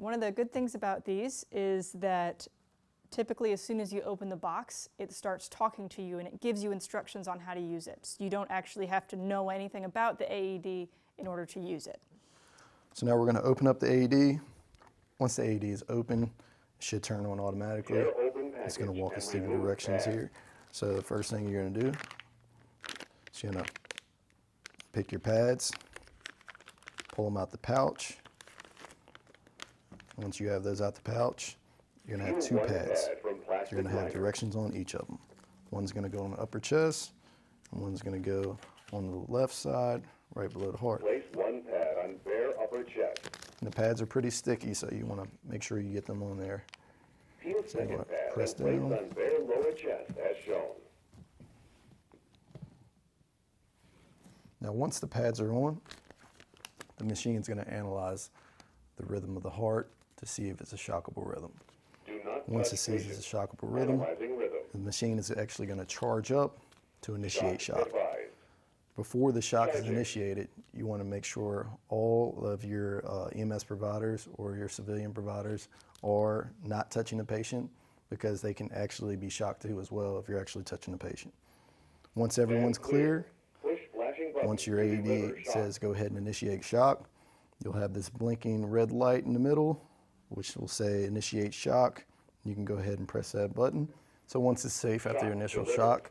One of the good things about these is that typically as soon as you open the box, it starts talking to you and it gives you instructions on how to use it. So you don't actually have to know anything about the AED in order to use it. So now we're going to open up the AED. Once the AED is open, it should turn on automatically. It's going to walk us through the directions here. So the first thing you're going to do is you're going to pick your pads, pull them out the pouch. Once you have those out the pouch, you're going to have two pads. You're going to have directions on each of them. One's going to go on the upper chest, and one's going to go on the left side, right below the heart. Place one pad on bare upper chest. And the pads are pretty sticky, so you want to make sure you get them on there. Peel So second pad press and place down. on bare lower chest as shown. Now once the pads are on, the machine's going to analyze the rhythm of the heart to see if it's a shockable rhythm. Do not Once touch it sees patient. it's a shockable rhythm, Analyzing rhythm. the machine is actually going to charge up to initiate shock. Advised. Before the shock is Charging. initiated, you want to make sure all of your EMS providers or your civilian providers are not touching the patient, because they can actually be shocked too as well if you're actually touching the patient. Once everyone's clear, Push flashing button once your to AED deliver shock. says go ahead and initiate shock, you'll have this blinking red light in the middle, which will say initiate shock. You can go ahead and press that button. So once it's safe after your initial shock,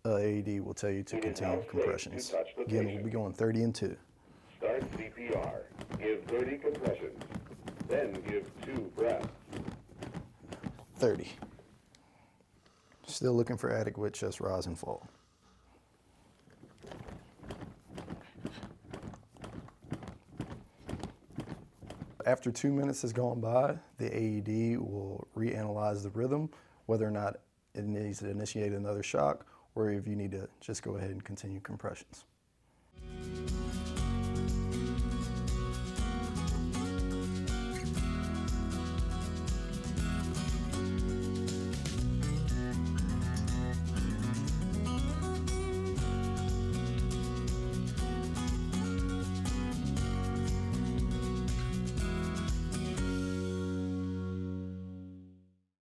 AED will tell you to continue compressions. Again, we'll be going 30 and 2. Start CPR. Give 30 compressions. Then give 2 breaths. 30. Still looking for adequate chest rise and fall. After 2 minutes has gone by, the AED will reanalyze the rhythm, whether or not it needs to initiate another shock, or if you need to just go ahead and continue compressions.